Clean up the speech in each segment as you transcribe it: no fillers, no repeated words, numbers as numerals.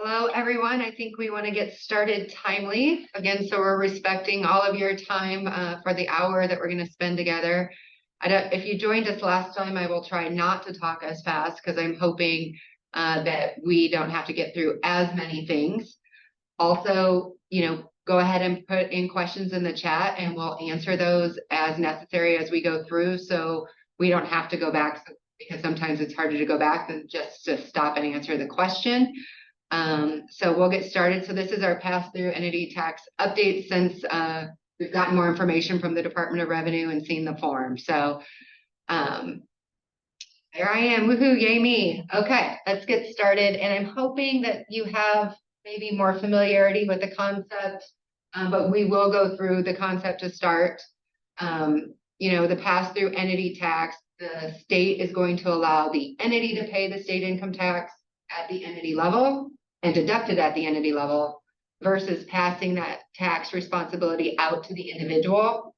Hello, everyone. I think we want to get started timely again, so we're respecting all of your time for the hour that we're going to spend together. If you joined us last time, I will try not to talk as fast because I'm hoping that we don't have to get through as many things. Also, go ahead and put in questions in the chat and we'll answer those as necessary as we go through, so we don't have to go back, because sometimes it's harder to go back than just to stop and answer the question. So we'll get started. So this is our pass-through entity tax update since we've gotten more information from the Department of Revenue and seen the form. So there I am, woohoo, yay me. Okay, let's get started. And I'm hoping that you have maybe more familiarity with the concept, but we will go through the concept to start. The pass-through entity tax, the state is going to allow the entity to pay the state income tax at the entity level and deducted at the entity level, versus passing that tax responsibility out to the individual.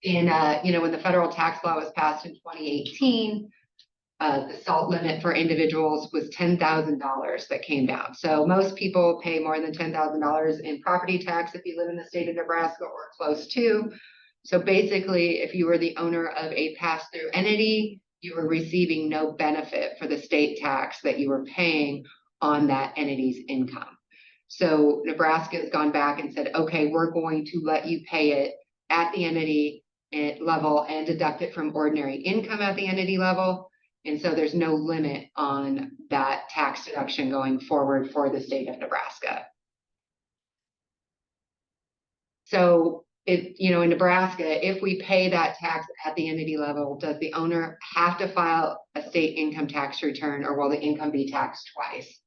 When the federal tax law was passed in 2018, the SALT limit for individuals was $10,000 that came down. So most people pay more than $10,000 in property tax if you live in the state of Nebraska or close to. So basically, if you were the owner of a pass-through entity, you were receiving no benefit for the state tax that you were paying on that entity's income. So Nebraska has gone back and said, okay, we're going to let you pay it at the entity level and deduct it from ordinary income at the entity level. And so there's no limit on that tax deduction going forward for the state of Nebraska. So in Nebraska, if we pay that tax at the entity level, does the owner have to file a state income tax return, or will the income be taxed twice?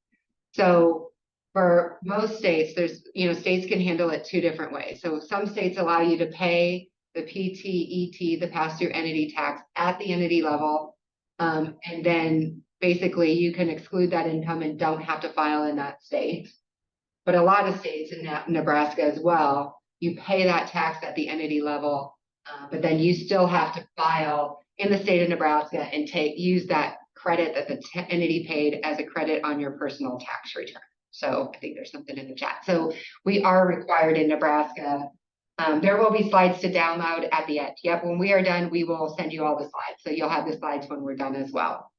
So for most states, states can handle it two different ways. So some states allow you to pay the PTET, the pass-through entity tax, at the entity level. And then basically you can exclude that income and don't have to file in that state. But a lot of states, in Nebraska as well, you pay that tax at the entity level, but then you still have to file in the state of Nebraska and use that credit that the entity paid as a credit on your personal tax return. So I think there's something in the chat. So we are required in Nebraska. There will be slides to download at the end. Yep, when we are done, we will send you all the slides. So you'll have the slides when we're done as well.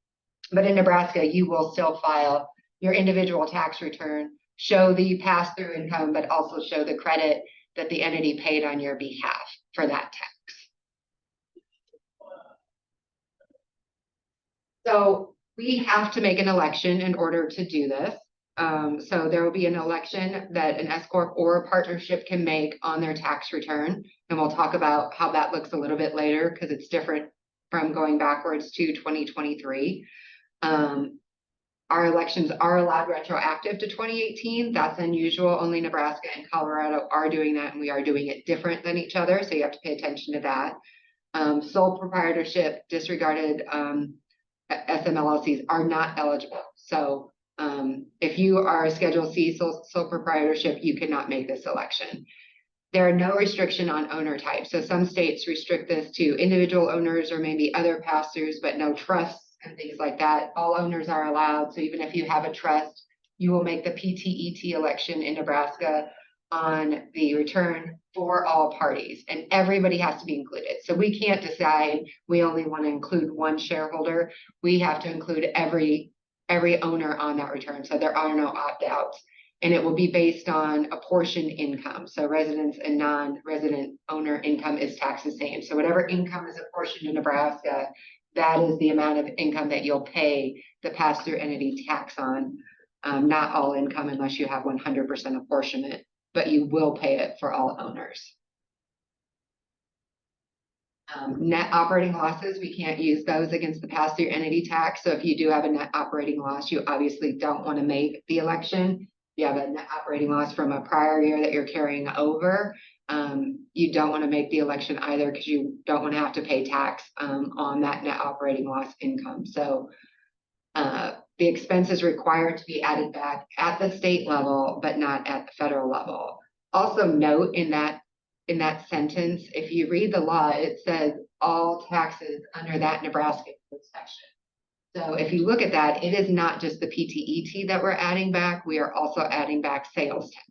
But in Nebraska, you will still file your individual tax return, show the pass-through income, but also show the credit that the entity paid on your behalf for that tax. So we have to make an election in order to do this. So there will be an election that an S Corp or a partnership can make on their tax return. And we'll talk about how that looks a little bit later, because it's different from going backwards to 2023. Our elections are allowed retroactive to 2018. That's unusual. Only Nebraska and Colorado are doing that, and we are doing it different than each other. So you have to pay attention to that. Sole proprietorship, disregarded SMLLCs are not eligible. So if you are a Schedule C sole proprietorship, you cannot make this election. There are no restriction on owner type. So some states restrict this to individual owners or maybe other pass-throughs, but no trusts and things like that. All owners are allowed. So even if you have a trust, you will make the PTET election in Nebraska on the return for all parties, and everybody has to be included. So we can't decide we only want to include one shareholder. We have to include every owner on that return. So there are no opt-outs, and it will be based on apportioned income. So residents and non-resident owner income is taxed the same. So whatever income is apportioned in Nebraska, that is the amount of income that you'll pay the pass-through entity tax on. Not all income unless you have 100% apportionment, but you will pay it for all owners. Net operating losses, we can't use those against the pass-through entity tax. So if you do have a net operating loss, you obviously don't want to make the election. If you have a net operating loss from a prior year that you're carrying over, you don't want to make the election either, because you don't want to have to pay tax on that net operating loss income. So the expense is required to be added back at the state level, but not at the federal level. Also note in that sentence, if you read the law, it says all taxes under that Nebraska code section. So if you look at that, it is not just the PTET that we're adding back, we are also adding back sales tax.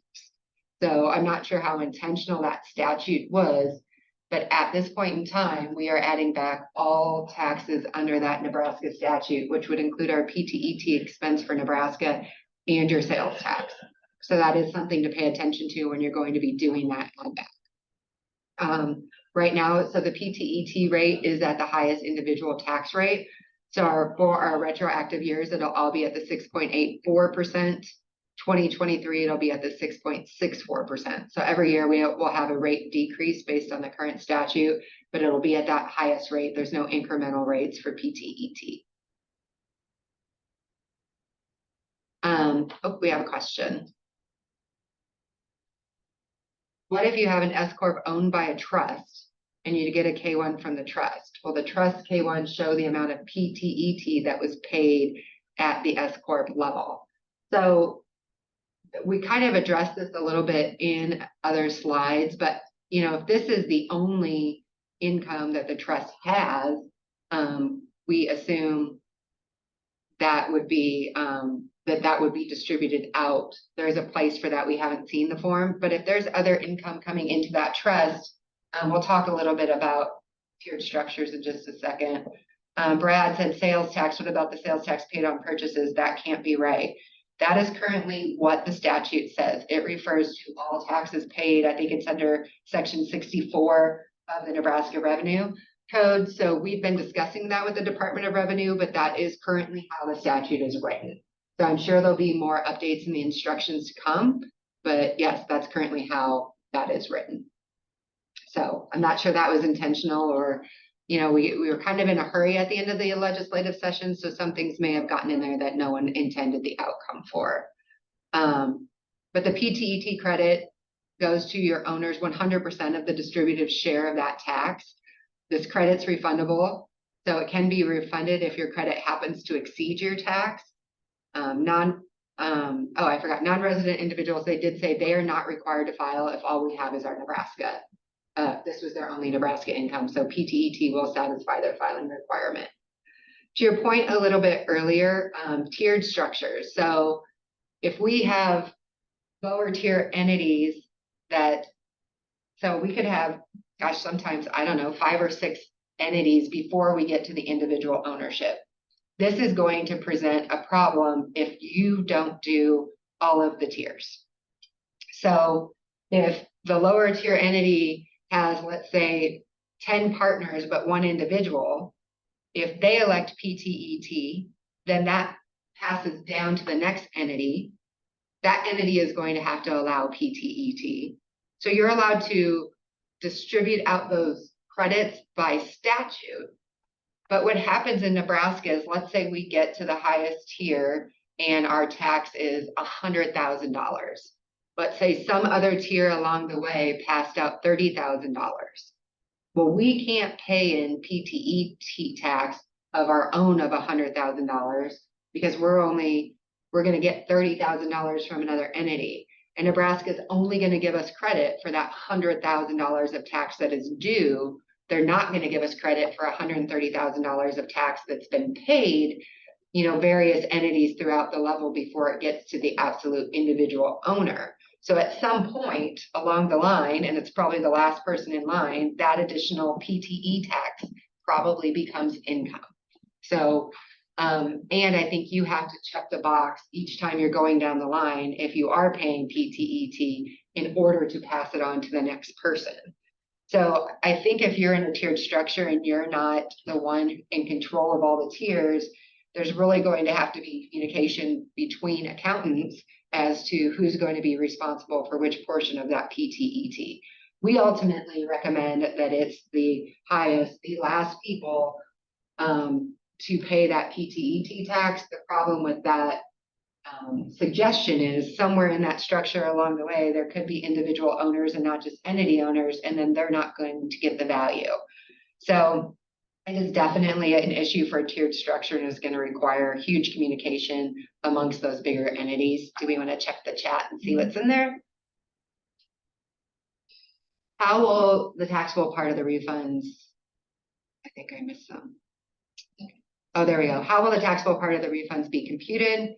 So I'm not sure how intentional that statute was, but at this point in time, we are adding back all taxes under that Nebraska statute, which would include our PTET expense for Nebraska and your sales tax. So that is something to pay attention to when you're going to be doing that add back. Right now, so the PTET rate is at the highest individual tax rate. So for our retroactive years, it'll all be at the 6.84%. 2023, it'll be at the 6.64%. So every year we will have a rate decrease based on the current statute, but it'll be at that highest rate. There's no incremental rates for PTET. Oh, we have a question. What if you have an S Corp owned by a trust and you get a K1 from the trust? Will the trust K1 show the amount of PTET that was paid at the S Corp level? So we kind of addressed this a little bit in other slides, but if this is the only income that the trust has, we assume that would be that would be distributed out. There's a place for that. We haven't seen the form, but if there's other income coming into that trust, we'll talk a little bit about tiered structures in just a second. Brad said sales tax. What about the sales tax paid on purchases? That can't be right. That is currently what the statute says. It refers to all taxes paid. I think it's under section 64 of the Nebraska Revenue Code. So we've been discussing that with the Department of Revenue, but that is currently how the statute is written. So I'm sure there'll be more updates in the instructions to come, but yes, that's currently how that is written. So I'm not sure that was intentional, or we were kind of in a hurry at the end of the legislative session, so some things may have gotten in there that no one intended the outcome for. But the PTET credit goes to your owner's 100% of the distributive share of that tax. This credit's refundable, so it can be refunded if your credit happens to exceed your tax. Non-resident individuals, they did say they are not required to file if all we have is our Nebraska. This was their only Nebraska income, so PTET will satisfy their filing requirement. To your point a little bit earlier, tiered structures. So if we have lower tier entities so we could have, gosh, sometimes, I don't know, 5 or 6 entities before we get to the individual ownership. This is going to present a problem if you don't do all of the tiers. So if the lower tier entity has, let's say, 10 partners, but 1 individual, if they elect PTET, then that passes down to the next entity. That entity is going to have to allow PTET. So you're allowed to distribute out those credits by statute. But what happens in Nebraska is, let's say we get to the highest tier and our tax is $100,000. Let's say some other tier along the way passed out $30,000. Well, we can't pay in PTET tax of our own of $100,000 because we're going to get $30,000 from another entity. And Nebraska is only going to give us credit for that $100,000 of tax that is due. They're not going to give us credit for $130,000 of tax that's been paid, various entities throughout the level before it gets to the absolute individual owner. So at some point along the line, and it's probably the last person in line, that additional PTE tax probably becomes income. So, and I think you have to check the box each time you're going down the line if you are paying PTET in order to pass it on to the next person. So I think if you're in a tiered structure and you're not the one in control of all the tiers, there's really going to have to be communication between accountants as to who's going to be responsible for which portion of that PTET. We ultimately recommend that it's the last people to pay that PTET tax. The problem with that suggestion is somewhere in that structure along the way, there could be individual owners and not just entity owners, and then they're not going to get the value. So it is definitely an issue for a tiered structure and is going to require huge communication amongst those bigger entities. Do we want to check the chat and see what's in there? How will the taxable part of the refunds? I think I missed some. Oh, there we go. How will the taxable part of the refunds be computed?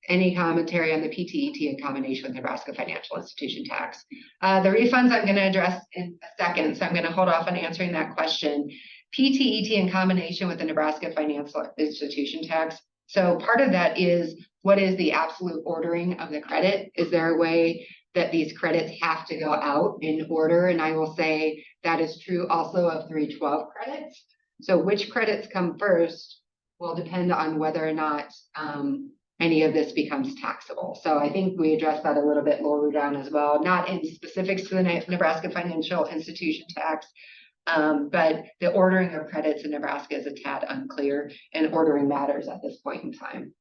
Any commentary on the PTET in combination with Nebraska financial institution tax? The refunds I'm going to address in a second, so I'm going to hold off on answering that question. PTET in combination with the Nebraska financial institution tax. So part of that is, what is the absolute ordering of the credit? Is there a way that these credits have to go out in order? And I will say that is true also of 312 credits. So which credits come first will depend on whether or not any of this becomes taxable. So I think we addressed that a little bit lower down as well, not in specifics to the Nebraska financial institution tax, but the ordering of credits in Nebraska is a tad unclear, and ordering matters at this point in time.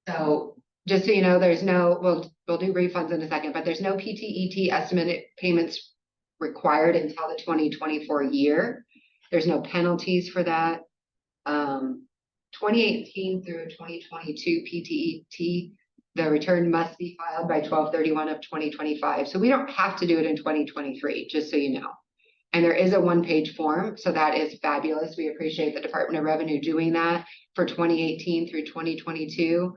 So just so you know, there's no, we'll do refunds in a second, but there's no PTET estimated payments required until the 2024 year. There's no penalties for that. 2018 through 2022 PTET, the return must be filed by 12/31 of 2025. So we don't have to do it in 2023, just so you know. And there is a one-page form, so that is fabulous. We appreciate the Department of Revenue doing that for 2018 through 2022.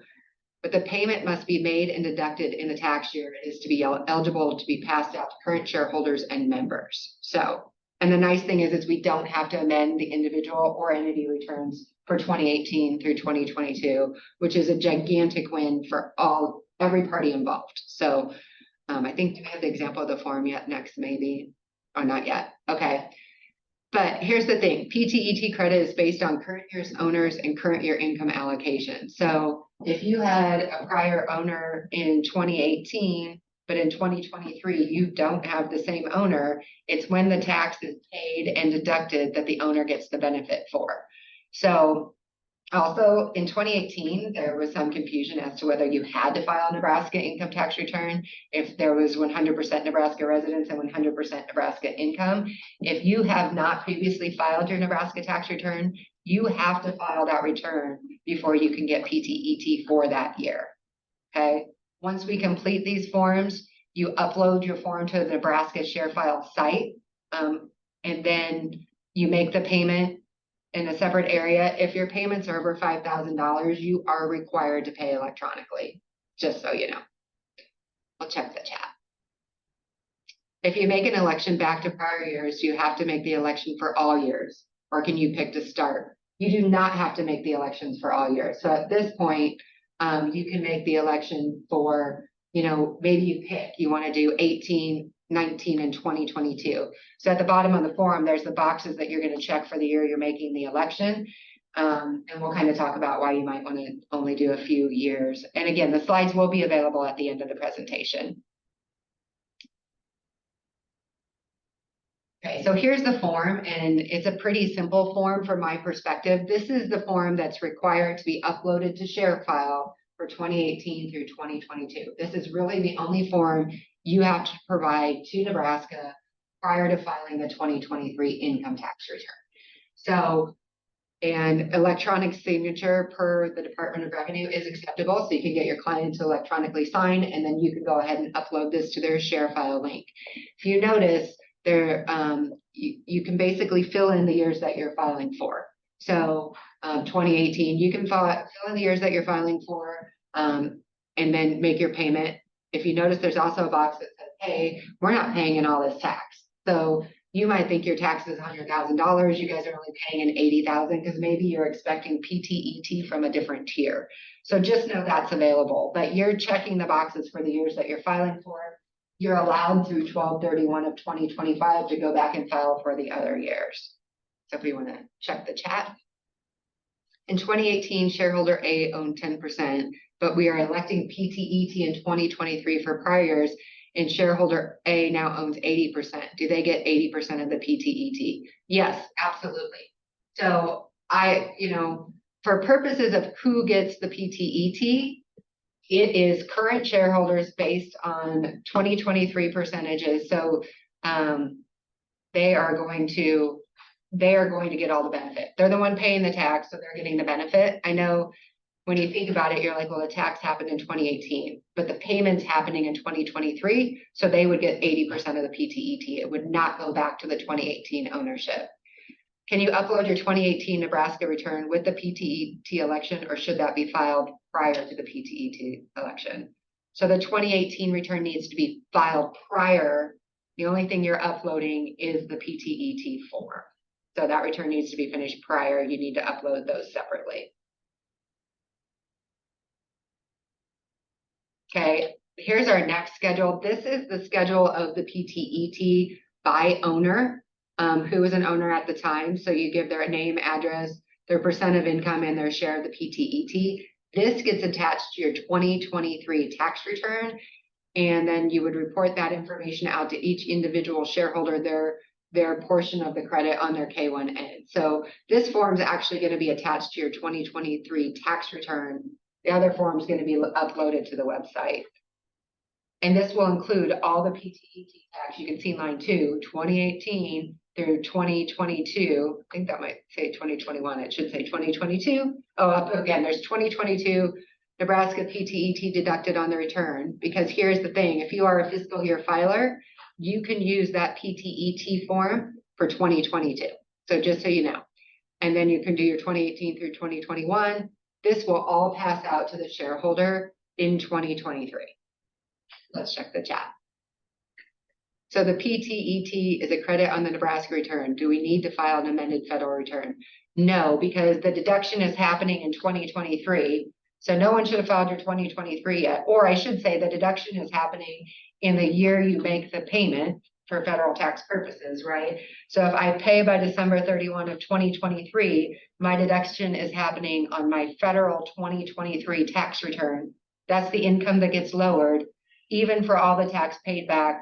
But the payment must be made and deducted in the tax year. It is to be eligible to be passed out to current shareholders and members. So, and the nice thing is we don't have to amend the individual or entity returns for 2018 through 2022, which is a gigantic win for every party involved. So I think, do we have the example of the form yet next, maybe, or not yet? Okay. But here's the thing, PTET credit is based on current year's owners and current year income allocation. So if you had a prior owner in 2018, but in 2023, you don't have the same owner, it's when the tax is paid and deducted that the owner gets the benefit for. So also in 2018, there was some confusion as to whether you had to file a Nebraska income tax return if there was 100% Nebraska residence and 100% Nebraska income. If you have not previously filed your Nebraska tax return, you have to file that return before you can get PTET for that year. Okay. Once we complete these forms, you upload your form to the Nebraska ShareFile site, and then you make the payment in a separate area. If your payments are over $5,000, you are required to pay electronically, just so you know. I'll check the chat. If you make an election back to prior years, do you have to make the election for all years, or can you pick to start? You do not have to make the elections for all years. So at this point, you can make the election for, maybe you pick, you want to do 18, 19, and 2022. So at the bottom of the form, there's the boxes that you're going to check for the year you're making the election. And we'll kind of talk about why you might want to only do a few years. And again, the slides will be available at the end of the presentation. Okay, so here's the form, and it's a pretty simple form from my perspective. This is the form that's required to be uploaded to ShareFile for 2018 through 2022. This is really the only form you have to provide to Nebraska prior to filing the 2023 income tax return. So, and electronic signature per the Department of Revenue is acceptable, so you can get your client to electronically sign, and then you can go ahead and upload this to their ShareFile link. If you notice, there, you can basically fill in the years that you're filing for. So 2018, you can fill in the years that you're filing for, and then make your payment. If you notice, there's also a box that says, hey, we're not paying in all this tax. So you might think your tax is $100,000. You guys are only paying in $80,000 because maybe you're expecting PTET from a different tier. So just know that's available, but you're checking the boxes for the years that you're filing for. You're allowed through 12/31 of 2025 to go back and file for the other years. So if we want to check the chat. In 2018, shareholder A owned 10%, but we are electing PTET in 2023 for prior years, and shareholder A now owns 80%. Do they get 80% of the PTET? Yes, absolutely. So for purposes of who gets the PTET, it is current shareholders based on 2023 percentages. So they are going to get all the benefit. They're the one paying the tax, so they're getting the benefit. I know when you think about it, you're like, well, the tax happened in 2018, but the payment's happening in 2023, so they would get 80% of the PTET. It would not go back to the 2018 ownership. Can you upload your 2018 Nebraska return with the PTET election, or should that be filed prior to the PTET election? So the 2018 return needs to be filed prior. The only thing you're uploading is the PTET form. So that return needs to be finished prior. You need to upload those separately. Okay, here's our next schedule. This is the schedule of the PTET by owner, who was an owner at the time. So you give their name, address, their percent of income, and their share of the PTET. This gets attached to your 2023 tax return, and then you would report that information out to each individual shareholder, their portion of the credit on their K1N. So this form is actually going to be attached to your 2023 tax return. The other form is going to be uploaded to the website. And this will include all the PTET tax. You can see line 2, 2018 through 2022. I think that might say 2021. It should say 2022. Oh, up again, there's 2022 Nebraska PTET deducted on the return. Because here's the thing, if you are a fiscal year filer, you can use that PTET form for 2022. So just so you know. And then you can do your 2018 through 2021. This will all pass out to the shareholder in 2023. Let's check the chat. So the PTET is a credit on the Nebraska return. Do we need to file an amended federal return? No, because the deduction is happening in 2023. So no one should have filed your 2023 yet. Or I should say the deduction is happening in the year you make the payment for federal tax purposes, right? So if I pay by December 31 of 2023, my deduction is happening on my federal 2023 tax return. That's the income that gets lowered, even for all the tax paid back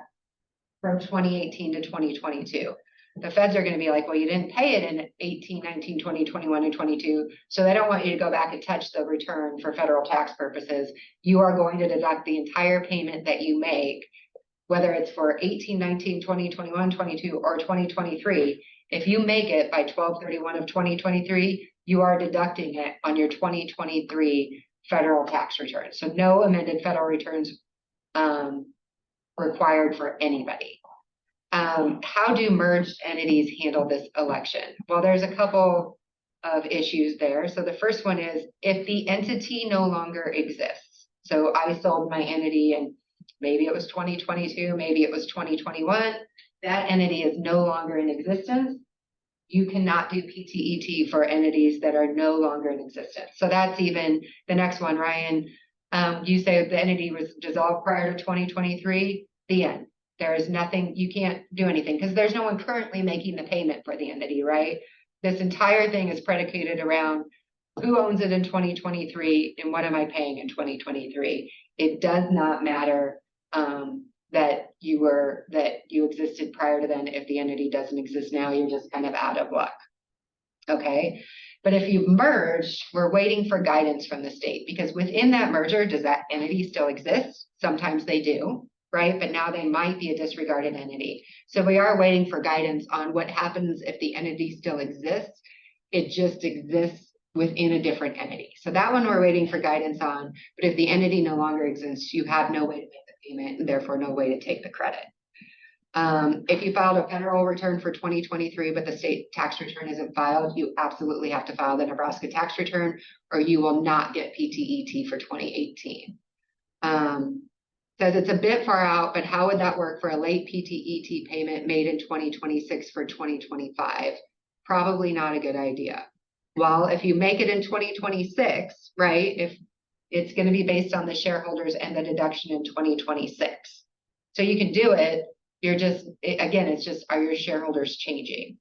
from 2018 to 2022. The feds are going to be like, well, you didn't pay it in 18, 19, 20, 21, and 22. So they don't want you to go back and touch the return for federal tax purposes. You are going to deduct the entire payment that you make, whether it's for 18, 19, 20, 21, 22, or 2023. If you make it by 12/31 of 2023, you are deducting it on your 2023 federal tax return. So no amended federal returns required for anybody. How do merged entities handle this election? Well, there's a couple of issues there. So the first one is if the entity no longer exists. So I sold my entity and maybe it was 2022, maybe it was 2021. That entity is no longer in existence. You cannot do PTET for entities that are no longer in existence. So that's even the next one, Ryan. You say the entity was dissolved prior to 2023, the end. There is nothing, you can't do anything because there's no one currently making the payment for the entity, right? This entire thing is predicated around who owns it in 2023 and what am I paying in 2023. It does not matter that you existed prior to then. If the entity doesn't exist now, you're just kind of out of luck. Okay. But if you've merged, we're waiting for guidance from the state because within that merger, does that entity still exist? Sometimes they do, right? But now they might be a disregarded entity. So we are waiting for guidance on what happens if the entity still exists. It just exists within a different entity. So that one we're waiting for guidance on. But if the entity no longer exists, you have no way to make the payment and therefore no way to take the credit. If you filed a federal return for 2023, but the state tax return isn't filed, you absolutely have to file the Nebraska tax return or you will not get PTET for 2018. Says it's a bit far out, but how would that work for a late PTET payment made in 2026 for 2025? Probably not a good idea. Well, if you make it in 2026, right, if it's going to be based on the shareholders and the deduction in 2026. So you can do it. You're just, again, it's just, are your shareholders changing?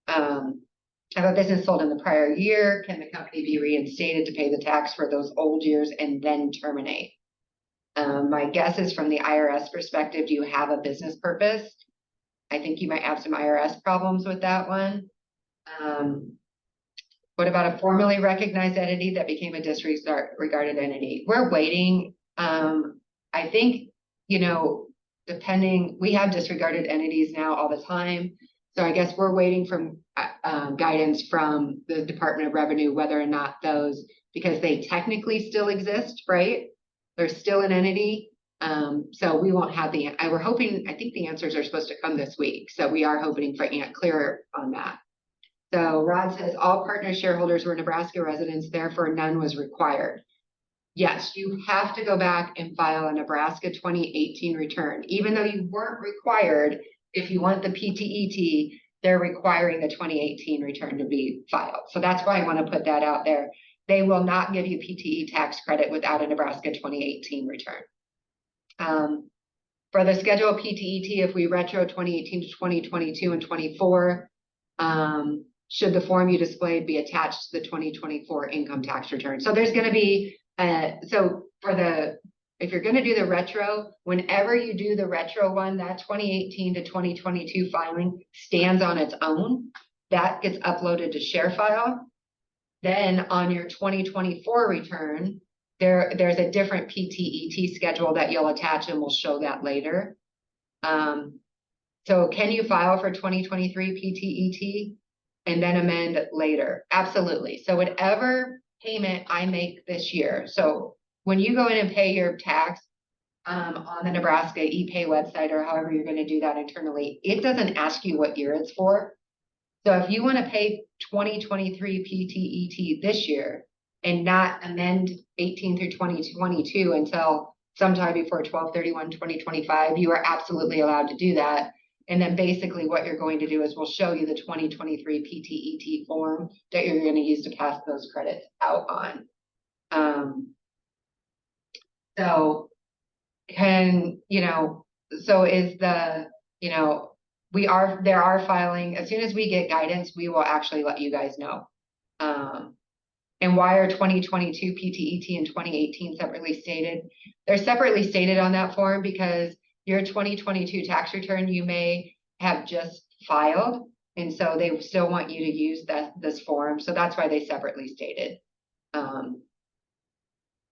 If a business sold in the prior year, can the company be reinstated to pay the tax for those old years and then terminate? My guess is from the IRS perspective, do you have a business purpose? I think you might have some IRS problems with that one. What about a formally recognized entity that became a disregarded entity? We're waiting. I think, you know, depending, we have disregarded entities now all the time. So I guess we're waiting from guidance from the Department of Revenue, whether or not those because they technically still exist, right? They're still an entity. So we won't have we're hoping, I think the answers are supposed to come this week. So we are hoping for clearer on that. So Rod says all partner shareholders were Nebraska residents, therefore none was required. Yes, you have to go back and file a Nebraska 2018 return, even though you weren't required. If you want the PTET, they're requiring the 2018 return to be filed. So that's why I want to put that out there. They will not give you PTE tax credit without a Nebraska 2018 return. For the schedule PTET, if we retro 2018 to 2022 and 24, should the form you displayed be attached to the 2024 income tax return? So there's going to be, if you're going to do the retro, whenever you do the retro one, that 2018 to 2022 filing stands on its own. That gets uploaded to ShareFile. Then on your 2024 return, there's a different PTET schedule that you'll attach, and we'll show that later. So can you file for 2023 PTET and then amend later? Absolutely. So whatever payment I make this year, so when you go in and pay your tax on the Nebraska ePay website, or however you're going to do that internally, it doesn't ask you what year it's for. So if you want to pay 2023 PTET this year and not amend 18 through 2022 until sometime before 12/31/2025, you are absolutely allowed to do that. And then basically what you're going to do is we'll show you the 2023 PTET form that you're going to use to pass those credits out on. So is the, there are filing, as soon as we get guidance, we will actually let you guys know. And why are 2022 PTET and 2018 separately stated? They're separately stated on that form because your 2022 tax return, you may have just filed. And so they still want you to use this form. So that's why they separately stated.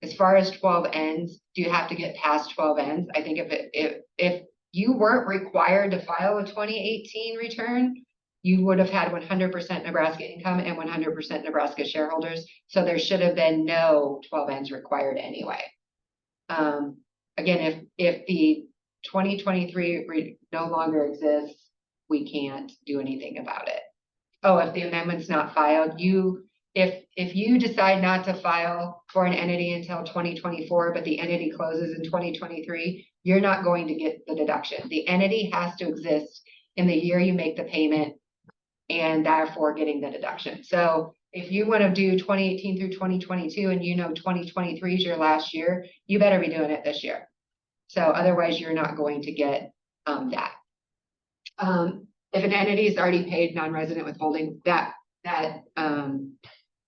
As far as 12 ends, do you have to get past 12 ends? I think if you weren't required to file a 2018 return, you would have had 100% Nebraska income and 100% Nebraska shareholders. So there should have been no 12 ends required anyway. Again, if the 2023 no longer exists, we can't do anything about it. Oh, if the amendment's not filed, if you decide not to file for an entity until 2024, but the entity closes in 2023, you're not going to get the deduction. The entity has to exist in the year you make the payment and therefore getting the deduction. So if you want to do 2018 through 2022 and 2023 is your last year, you better be doing it this year. So otherwise you're not going to get that. If an entity is already paid non-resident withholding,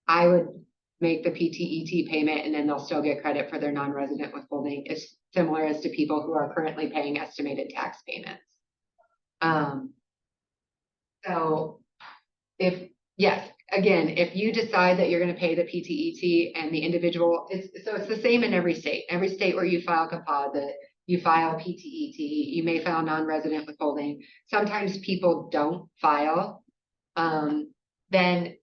I would make the PTET payment and then they'll still get credit for their non-resident withholding. It's similar as to people who are currently paying estimated tax payments. So if you decide that you're going to pay the PTET and the individual, it's the same in every state. Every state where you file composite, you file PTET, you may file non-resident withholding. Sometimes people don't file, then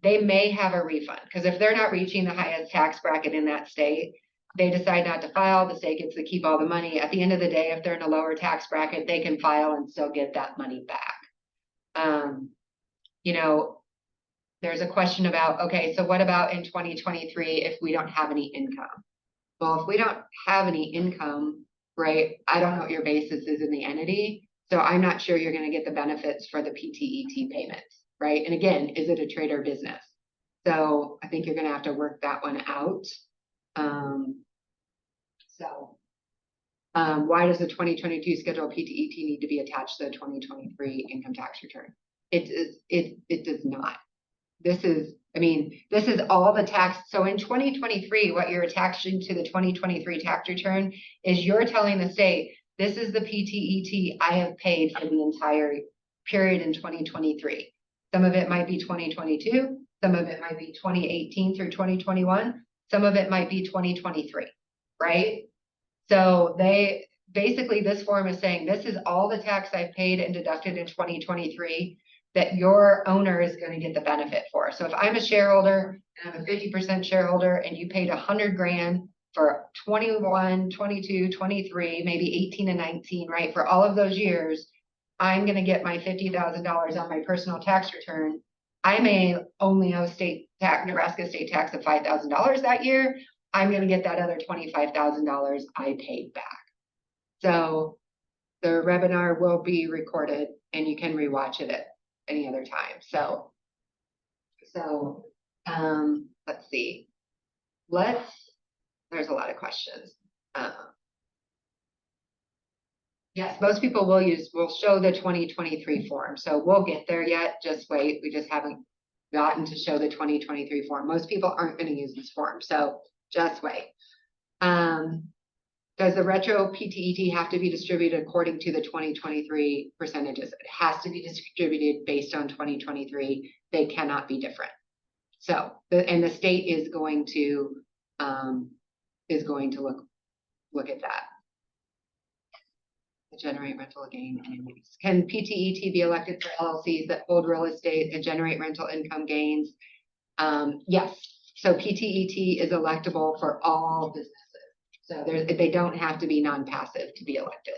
they may have a refund, because if they're not reaching the highest tax bracket in that state, they decide not to file, the state gets to keep all the money. At the end of the day, if they're in a lower tax bracket, they can file and still get that money back. There's a question about, okay, so what about in 2023 if we don't have any income? Well, if we don't have any income, right, I don't know what your basis is in the entity, so I'm not sure you're going to get the benefits for the PTET payments, right? And again, is it a trade or business? So I think you're going to have to work that one out. Why does the 2022 schedule PTET need to be attached to the 2023 income tax return? It does not. This is all the tax. So in 2023, what you're attaching to the 2023 tax return is you're telling the state, this is the PTET I have paid for the entire period in 2023. Some of it might be 2022. Some of it might be 2018 through 2021. Some of it might be 2023, right? So this form is saying, this is all the tax I've paid and deducted in 2023. that your owner is going to get the benefit for. So if I'm a shareholder and I'm a 50% shareholder and you paid 100 grand for 21, 22, 23, maybe 18 and 19, right? For all of those years, I'm going to get my $50,000 on my personal tax return. I may only owe state tax, Nebraska state tax of $5,000 that year. I'm going to get that other $25,000 I paid back. So the webinar will be recorded and you can rewatch it at any other time. So let's see. There's a lot of questions. Yes, most people will show the 2023 form. So we'll get there yet. Just wait. We just haven't gotten to show the 2023 form. Most people aren't going to use this form. So just wait. Does the retro PTET have to be distributed according to the 2023 percentages? It has to be distributed based on 2023. They cannot be different. So, the state is going to look at that. Generate rental gain and use. Can PTET be elected for LLCs that hold real estate and generate rental income gains? Yes. So PTET is electable for all businesses. So they don't have to be non-passive to be elected.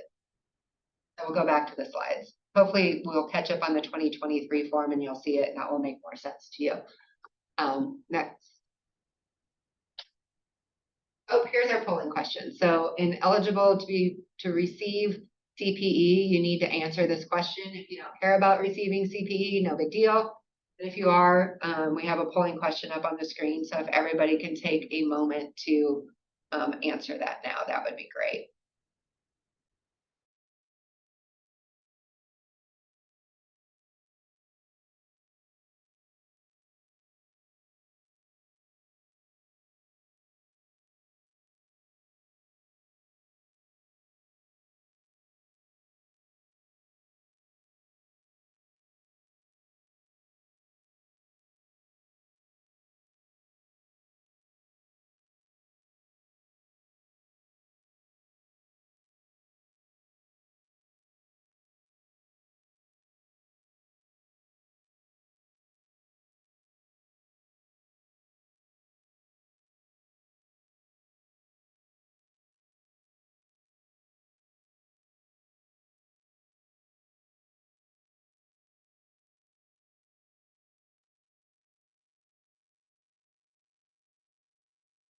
So we'll go back to the slides. Hopefully we'll catch up on the 2023 form and you'll see it and that will make more sense to you. Next. Oh, here's our polling question. So eligible to receive CPE, you need to answer this question. If you don't care about receiving CPE, no big deal. But if you are, we have a polling question up on the screen. So if everybody can take a moment to answer that now, that would be great.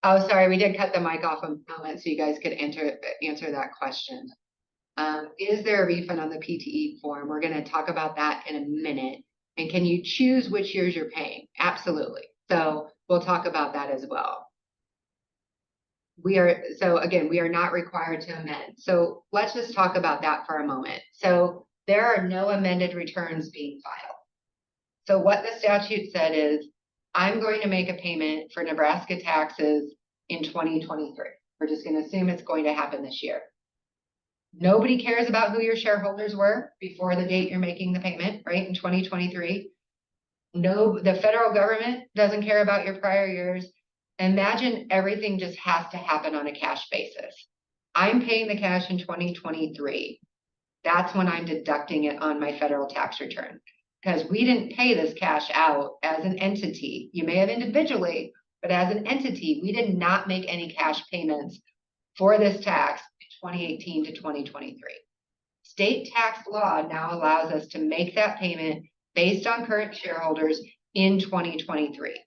Oh, sorry, we did cut the mic off a moment so you guys could answer that question. Is there a refund on the PTE form? We're going to talk about that in a minute. And can you choose which years you're paying? Absolutely. So we'll talk about that as well. So again, we are not required to amend. So let's just talk about that for a moment. So there are no amended returns being filed. So what the statute said is, I'm going to make a payment for Nebraska taxes in 2023. We're just going to assume it's going to happen this year. Nobody cares about who your shareholders were before the date you're making the payment, right? In 2023. No, the federal government doesn't care about your prior years. Imagine everything just has to happen on a cash basis. I'm paying the cash in 2023. That's when I'm deducting it on my federal tax return. Because we didn't pay this cash out as an entity. You may have individually, but as an entity, we did not make any cash payments for this tax in 2018 to 2023. State tax law now allows us to make that payment based on current shareholders in 2023.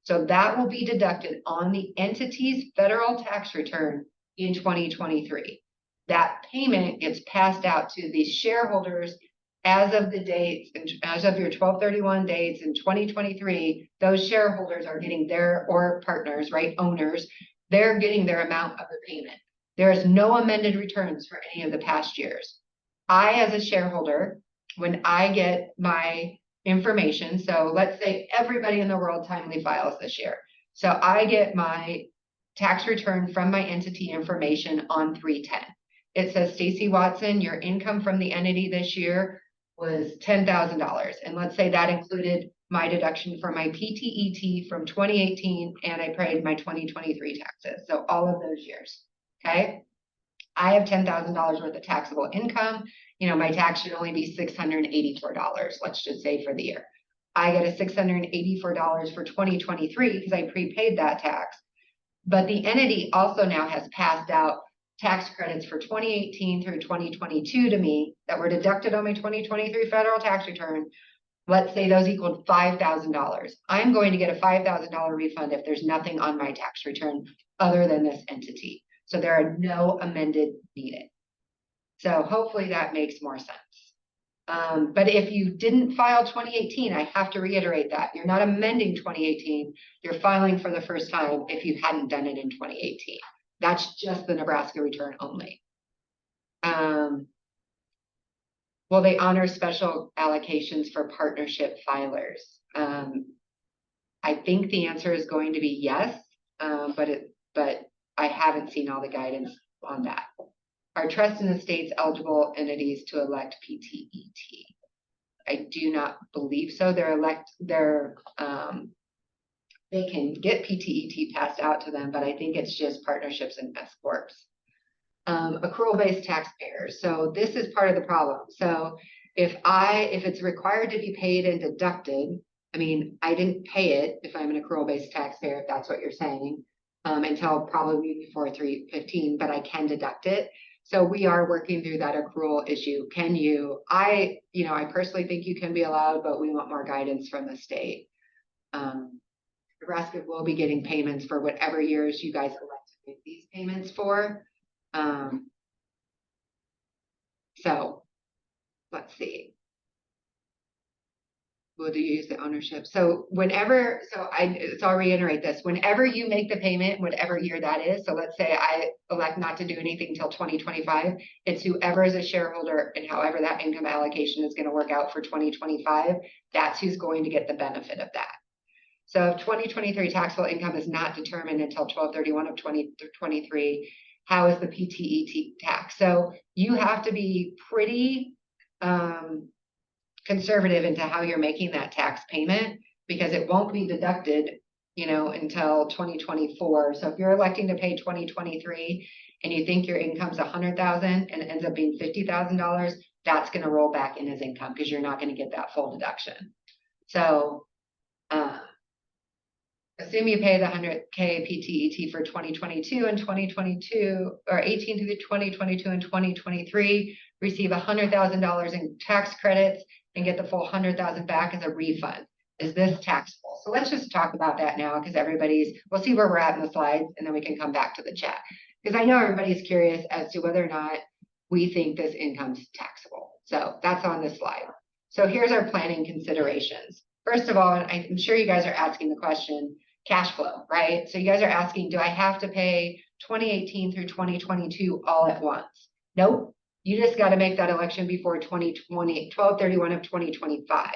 So that will be deducted on the entity's federal tax return in 2023. That payment gets passed out to the shareholders as of the dates, and as of your 12/31 dates in 2023, those shareholders are getting or partners, right, owners, they're getting their amount of the payment. There is no amended returns for any of the past years. I, as a shareholder, when I get my information, so let's say everybody in the world timely files this year. So I get my tax return from my entity information on 3/10. It says, Stacy Watson, your income from the entity this year was $10,000. And let's say that included my deduction for my PTET from 2018, and I paid my 2023 taxes. So all of those years, okay? I have $10,000 worth of taxable income. My tax should only be $684, let's just say, for the year. I get a $684 for 2023 because I prepaid that tax. But the entity also now has passed out tax credits for 2018 through 2022 to me that were deducted on my 2023 federal tax return. Let's say those equaled $5,000. I'm going to get a $5,000 refund if there's nothing on my tax return other than this entity. So there are no amended needed. So hopefully that makes more sense. But if you didn't file 2018, I have to reiterate that you're not amending 2018. You're filing for the first time if you hadn't done it in 2018. That's just the Nebraska return only. Will they honor special allocations for partnership filers? I think the answer is going to be yes, but I haven't seen all the guidance on that. Are trust and estates eligible entities to elect PTET? I do not believe so. They can get PTET passed out to them, but I think it's just partnerships and S corps. Accrual-based taxpayers. So this is part of the problem. So if it's required to be paid and deducted, I mean, I didn't pay it if I'm an accrual-based taxpayer, if that's what you're saying, until probably before 3/15, but I can deduct it. So we are working through that accrual issue. Can you? I personally think you can be allowed, but we want more guidance from the state. Nebraska will be getting payments for whatever years you guys elect to make these payments for. So let's see. Will you use the ownership? So I'll reiterate this. Whenever you make the payment, whatever year that is, so let's say I elect not to do anything until 2025, it's whoever is a shareholder and however that income allocation is going to work out for 2025, that's who's going to get the benefit of that. So if 2023 taxable income is not determined until 12/31 of 2023, how is the PTET tax? So you have to be pretty conservative into how you're making that tax payment, because it won't be deducted, until 2024. So if you're electing to pay 2023 and you think your income's $100,000 and it ends up being $50,000, that's going to roll back in as income because you're not going to get that full deduction. So assume you pay the $100K PTET for 2022 and 2022, or 18 through 2022 and 2023, receive $100,000 in tax credits and get the full $100,000 back as a refund. Is this taxable? So let's just talk about that now, because we'll see where we're at in the slides, and then we can come back to the chat. Because I know everybody's curious as to whether or not we think this income's taxable. So that's on this slide. So here's our planning considerations. First of all, I'm sure you guys are asking the question, cash flow, right? So you guys are asking, do I have to pay 2018 through 2022 all at once? Nope. You just got to make that election before 12/31 of 2025.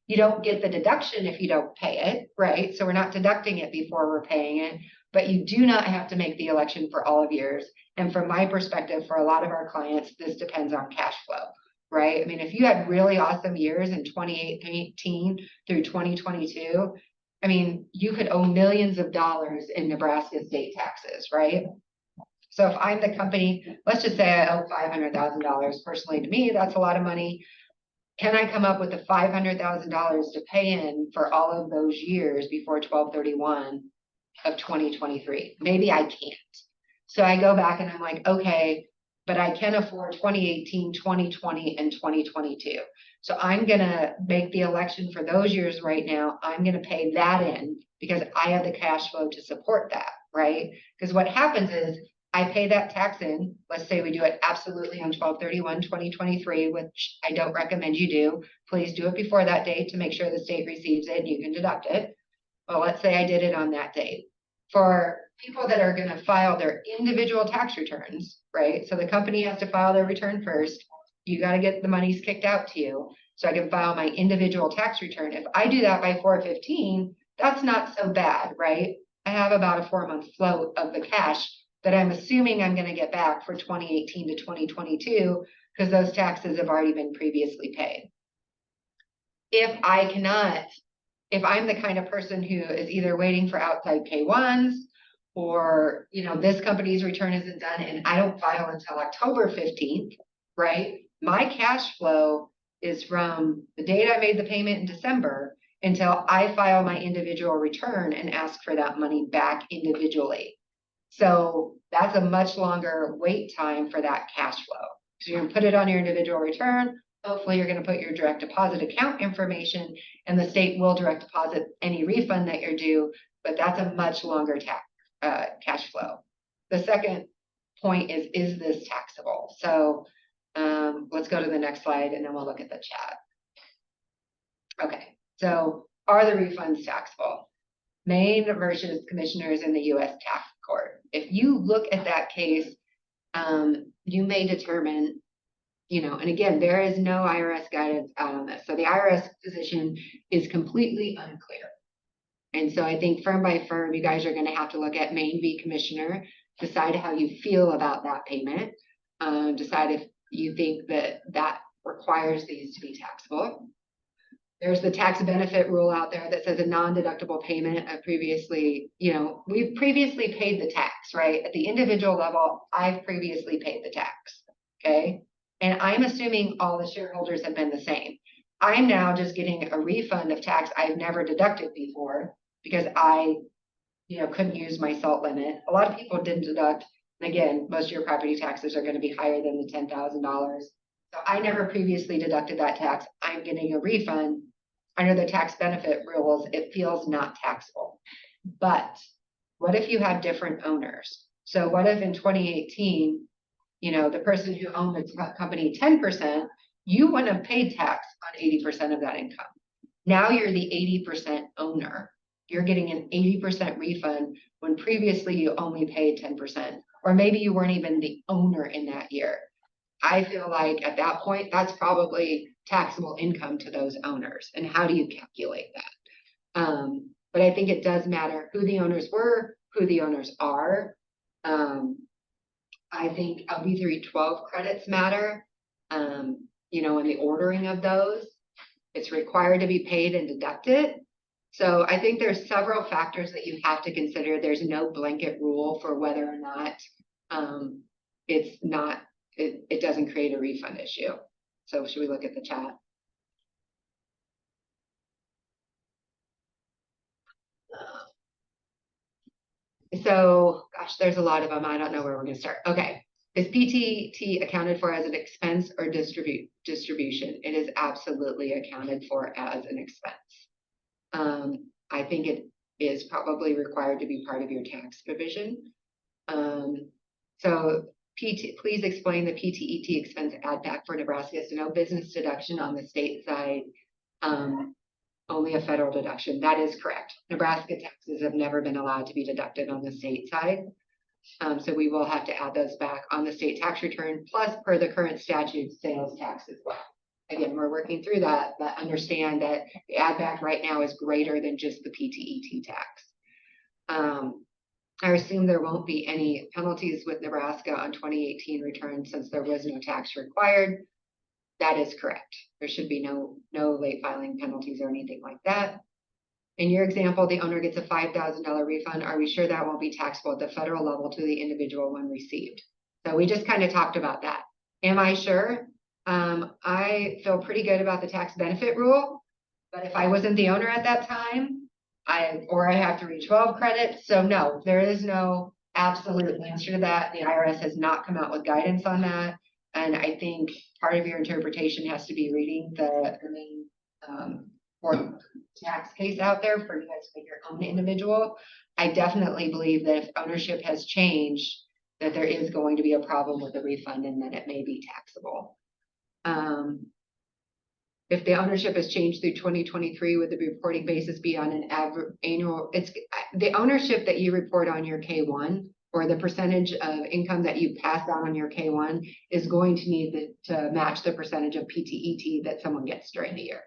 You don't get the deduction if you don't pay it, right? So we're not deducting it before we're paying it, but you do not have to make the election for all of years. And from my perspective, for a lot of our clients, this depends on cash flow, right? I mean, if you had really awesome years in 2018 through 2022, I mean, you could owe millions of dollars in Nebraska state taxes, right? So if I'm the company, let's just say I owe $500,000 personally. To me, that's a lot of money. Can I come up with the $500,000 to pay in for all of those years before 12/31 of 2023? Maybe I can't. So I go back and I'm like, okay, but I can afford 2018, 2020, and 2022. So I'm going to make the election for those years right now. I'm going to pay that in because I have the cash flow to support that, right? Because what happens is I pay that tax in. Let's say we do it absolutely on 12/31, 2023, which I don't recommend you do. Please do it before that date to make sure the state receives it and you can deduct it. Well, let's say I did it on that date. For people that are going to file their individual tax returns, right? So the company has to file their return first. You got to get the monies kicked out to you so I can file my individual tax return. If I do that by 4/15, that's not so bad, right? I have about a 4-month float of the cash that I'm assuming I'm going to get back for 2018 to 2022 because those taxes have already been previously paid. If I'm the kind of person who is either waiting for outside K-1s or, this company's return isn't done and I don't file until October 15th, right? My cash flow is from the date I made the payment in December until I file my individual return and ask for that money back individually. So that's a much longer wait time for that cash flow. So you're gonna put it on your individual return. Hopefully you're gonna put your direct deposit account information and the state will direct deposit any refund that you're due, but that's a much longer cash flow. The second point is this taxable? So let's go to the next slide and then we'll look at the chat. Okay, so are the refunds taxable? Maine versus commissioners in the U.S. tax court. If you look at that case, you may determine, and again, there is no IRS guidance on this. So the IRS position is completely unclear. And so I think firm by firm, you guys are going to have to look at Maine v. Commissioner, decide how you feel about that payment, decide if you think that requires these to be taxable. There's the tax benefit rule out there that says a non-deductible payment of previously, we've previously paid the tax, right? At the individual level, I've previously paid the tax, okay? And I'm assuming all the shareholders have been the same. I'm now just getting a refund of tax I've never deducted before because I, couldn't use my SALT limit. A lot of people didn't deduct. And again, most of your property taxes are going to be higher than the $10,000. So I never previously deducted that tax. I'm getting a refund. Under the tax benefit rules, it feels not taxable. But what if you have different owners? So what if in 2018, the person who owned the company 10%, you wouldn't have paid tax on 80% of that income. Now you're the 80% owner. You're getting an 80% refund when previously you only paid 10%, or maybe you weren't even the owner in that year. I feel like at that point, that's probably taxable income to those owners. And how do you calculate that? But I think it does matter who the owners were, who the owners are. I think LB 312 credits matter, in the ordering of those. It's required to be paid and deducted. So I think there's several factors that you have to consider. There's no blanket rule for whether or not it doesn't create a refund issue. So should we look at the chat? So, gosh, there's a lot of them. I don't know where we're going to start. Okay. Is PTET accounted for as an expense or distribution? It is absolutely accounted for as an expense. I think it is probably required to be part of your tax provision. So please explain the PTET expense add back for Nebraska. So no business deduction on the state side, only a federal deduction. That is correct. Nebraska taxes have never been allowed to be deducted on the state side. So we will have to add those back on the state tax return, plus per the current statute, sales tax as well. Again, we're working through that, but understand that the add back right now is greater than just the PTET tax. I assume there won't be any penalties with Nebraska on 2018 returns since there was no tax required. That is correct. There should be no late filing penalties or anything like that. In your example, the owner gets a $5,000 refund. Are we sure that won't be taxable at the federal level to the individual when received? So we just kind of talked about that. Am I sure? I feel pretty good about the tax benefit rule, but if I wasn't the owner at that time, I have 312 credits. So no, there is no absolute answer to that. The IRS has not come out with guidance on that. And I think part of your interpretation has to be reading the main tax case out there for you guys to make your own individual. I definitely believe that if ownership has changed, that there is going to be a problem with the refund and that it may be taxable. If the ownership has changed through 2023, would the reporting basis be on an annual? It's the ownership that you report on your K1 or the percentage of income that you pass down on your K1 is going to need to match the percentage of PTET that someone gets during the year.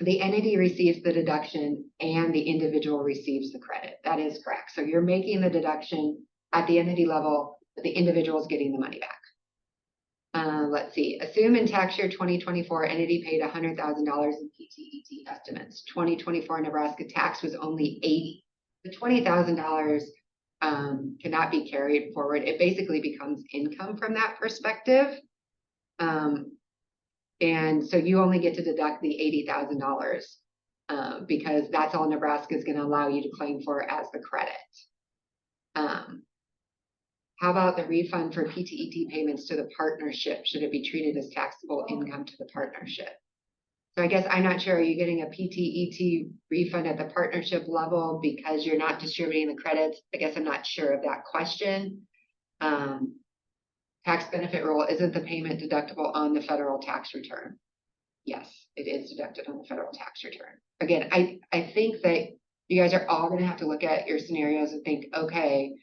The entity receives the deduction and the individual receives the credit. That is correct. So you're making the deduction at the entity level, but the individual is getting the money back. Let's see. Assume in tax year 2024, entity paid $100,000 in PTET estimates. 2024 Nebraska tax was only $80,000. the $20,000 cannot be carried forward. It basically becomes income from that perspective. And so you only get to deduct the $80,000 because that's all Nebraska is going to allow you to claim for as the credit. How about the refund for PTET payments to the partnership? Should it be treated as taxable income to the partnership? So I guess I'm not sure, are you getting a PTET refund at the partnership level because you're not distributing the credits? I guess I'm not sure of that question. Tax benefit rule, isn't the payment deductible on the federal tax return? Yes, it is deducted on the federal tax return. Again, I think that you guys are all going to have to look at your scenarios and think, okay,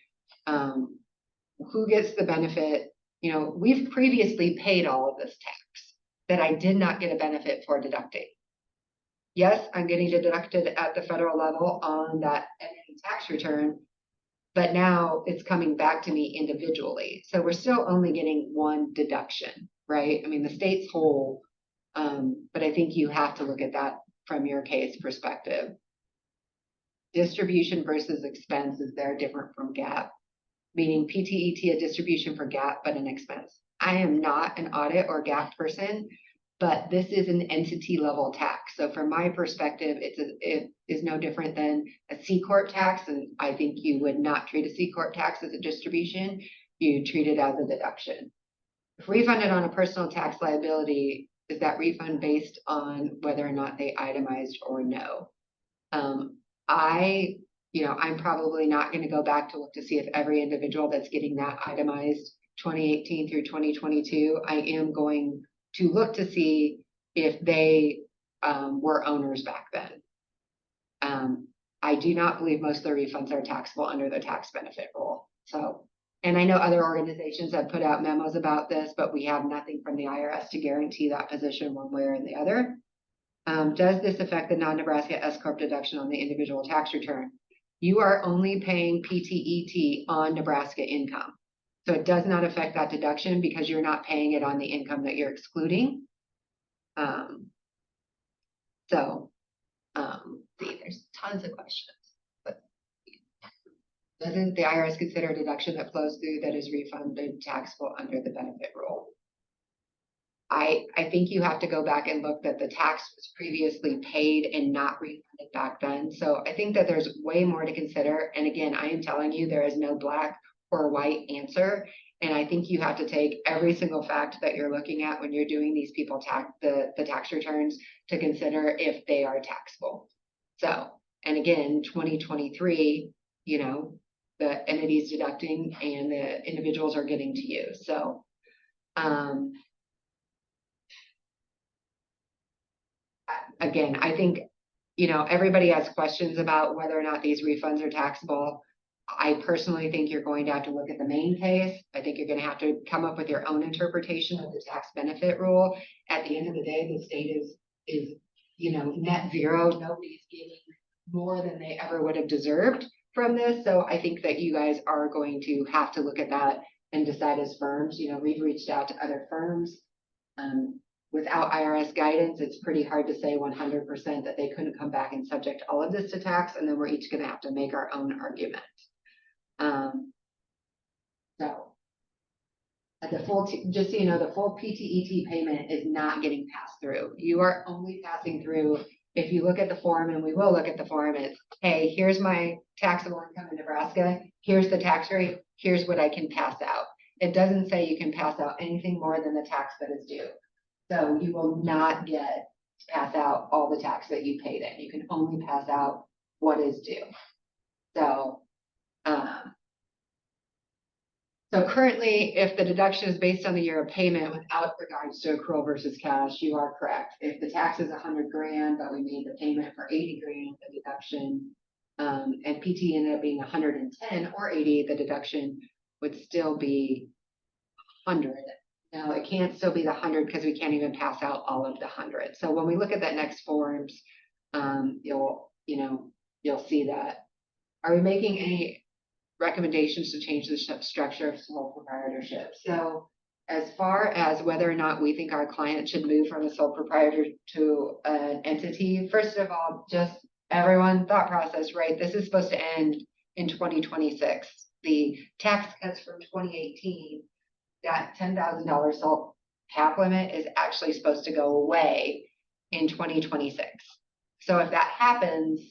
who gets the benefit? You know, we've previously paid all of this tax that I did not get a benefit for deducting. Yes, I'm getting deducted at the federal level on that tax return, but now it's coming back to me individually. So we're still only getting one deduction, right? I mean, the state's whole, but I think you have to look at that from your case perspective. Distribution versus expense, is there different from GAAP? Meaning PTET a distribution for GAAP, but an expense. I am not an audit or GAAP person, but this is an entity level tax. So from my perspective, it is no different than a C Corp tax. And I think you would not treat a C Corp tax as a distribution. You treat it as a deduction. If refunded on a personal tax liability, is that refund based on whether or not they itemized or no? I'm probably not going to go back to look to see if every individual that's getting that itemized 2018 through 2022, I am going to look to see if they were owners back then. I do not believe most of the refunds are taxable under the tax benefit rule. So, and I know other organizations have put out memos about this, but we have nothing from the IRS to guarantee that position one way or the other. Does this affect the non-Nebraska S-Corp deduction on the individual tax return? You are only paying PTET on Nebraska income. So it does not affect that deduction because you're not paying it on the income that you're excluding. See, there's tons of questions. But doesn't the IRS consider a deduction that flows through that is refunded taxable under the benefit rule? I think you have to go back and look that the tax was previously paid and not refunded back then. So I think that there's way more to consider. And again, I am telling you, there is no black or white answer. And I think you have to take every single fact that you're looking at when you're doing these people the tax returns to consider if they are taxable. So, and again, 2023, you know, the entities deducting and the individuals are getting to you. So, again, I think, you know, everybody has questions about whether or not these refunds are taxable. I personally think you're going to have to look at the main case. I think you're going to have to come up with your own interpretation of the tax benefit rule. At the end of the day, the state is, you know, net zero. Nobody's getting more than they ever would have deserved from this. So I think that you guys are going to have to look at that and decide as firms. You know, we've reached out to other firms. Without IRS guidance, it's pretty hard to say 100% that they couldn't come back and subject all of this to tax, and then we're each going to have to make our own argument. So the full, just so you know, the full PTET payment is not getting passed through. You are only passing through, if you look at the form, and we will look at the form, it's, hey, here's my taxable income in Nebraska, here's the tax rate, here's what I can pass out. It doesn't say you can pass out anything more than the tax that is due. So you will not get to pass out all the tax that you paid in. You can only pass out what is due. So, so currently, if the deduction is based on the year of payment without regards to accrual versus cash, you are correct. If the tax is 100 grand, but we made the payment for 80 grand, the deduction, and PT ended up being 110 or 80, the deduction would still be 100. Now it can't still be the 100 because we can't even pass out all of the 100. So when we look at that next forms, you'll see that. Are we making any recommendations to change the structure of sole proprietorship? So as far as whether or not we think our client should move from a sole proprietor to an entity, first of all, just everyone thought process, right? This is supposed to end in 2026. The tax cuts from 2018, that $10,000 salt cap limit is actually supposed to go away in 2026. So if that happens,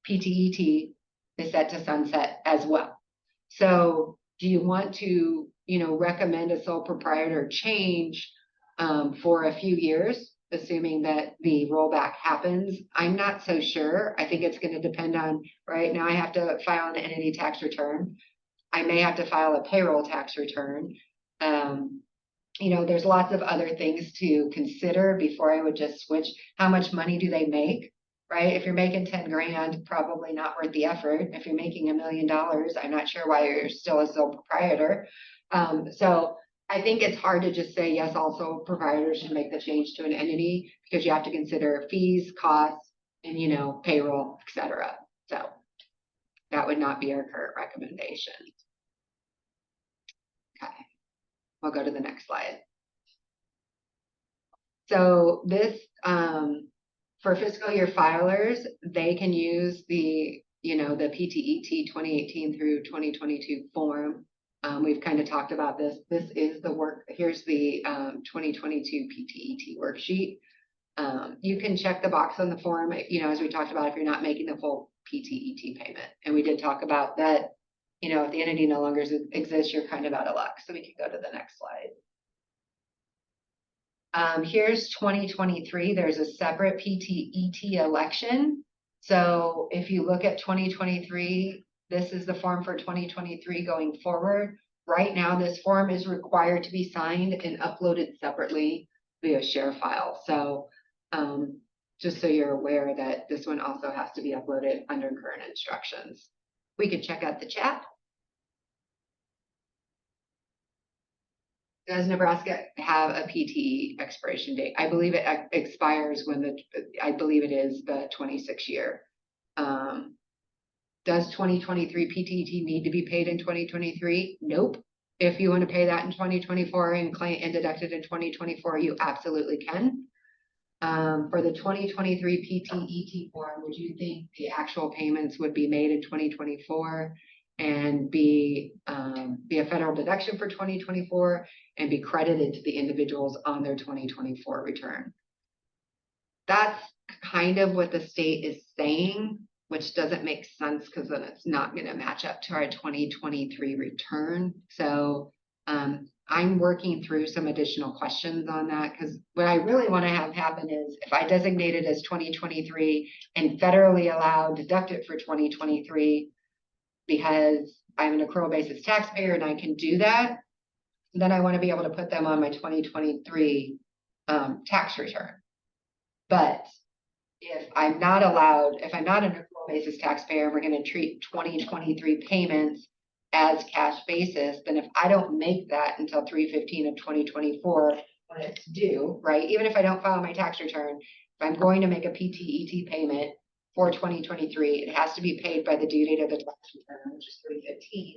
PTET is set to sunset as well. So do you want to, recommend a sole proprietor change for a few years, assuming that the rollback happens? I'm not so sure. I think it's going to depend on, right now I have to file an entity tax return. I may have to file a payroll tax return. There's lots of other things to consider before I would just switch. How much money do they make, right? If you're making 10 grand, probably not worth the effort. If you're making $1 million, I'm not sure why you're still a sole proprietor. So I think it's hard to just say, yes, all sole proprietors should make the change to an entity, because you have to consider fees, costs, and, payroll, et cetera. So that would not be our current recommendation. Okay. We'll go to the next slide. So this, for fiscal year filers, they can use the PTET 2018 through 2022 form. We've kind of talked about this. This is the work. Here's the 2022 PTET worksheet. You can check the box on the form, as we talked about, if you're not making the full PTET payment. And we did talk about that, if the entity no longer exists, you're kind of out of luck. So we can go to the next slide. Here's 2023. There's a separate PTET election. So if you look at 2023, this is the form for 2023 going forward. Right now, this form is required to be signed and uploaded separately via share file. So just so you're aware that this one also has to be uploaded under current instructions. We could check out the chat. Does Nebraska have a PTE expiration date? I believe it expires when I believe it is the 26 year. Does 2023 PTET need to be paid in 2023? Nope. If you want to pay that in 2024 and deduct it in 2024, you absolutely can. For the 2023 PTET form, would you think the actual payments would be made in 2024 and be a federal deduction for 2024 and be credited to the individuals on their 2024 return? That's kind of what the state is saying, which doesn't make sense because then it's not going to match up to our 2023 return. So I'm working through some additional questions on that, because what I really want to have happen is if I designate it as 2023 and federally allowed deduct it for 2023 because I'm an accrual basis taxpayer and I can do that, then I want to be able to put them on my 2023 tax return. But if I'm not allowed, if I'm not an accrual basis taxpayer, we're going to treat 2023 payments as cash basis, then if I don't make that until 3/15 of 2024 when it's due, right? Even if I don't file my tax return, if I'm going to make a PTET payment for 2023, it has to be paid by the due date of the tax return, which is 3/15.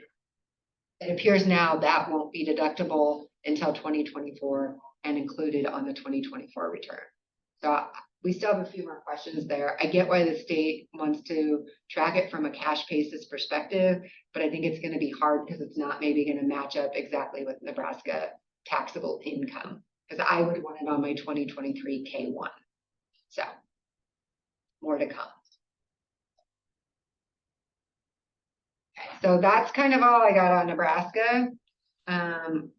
It appears now that won't be deductible until 2024 and included on the 2024 return. So we still have a few more questions there. I get why the state wants to track it from a cash basis perspective, but I think it's going to be hard because it's not maybe going to match up exactly with Nebraska taxable income, because I would want it on my 2023 K1. So more to come. Okay, so that's kind of all I got on Nebraska. Do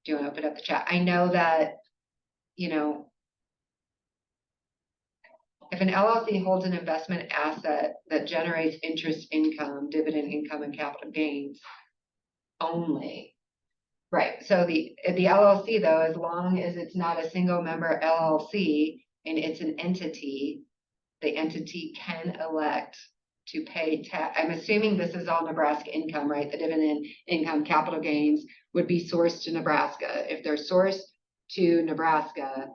you want to open up the chat? I know that, if an LLC holds an investment asset that generates interest income, dividend income, and capital gains only, right? So the LLC, though, as long as it's not a single member LLC and it's an entity, the entity can elect to pay tax. I'm assuming this is all Nebraska income, right? The dividend income, capital gains would be sourced to Nebraska. If they're sourced to Nebraska,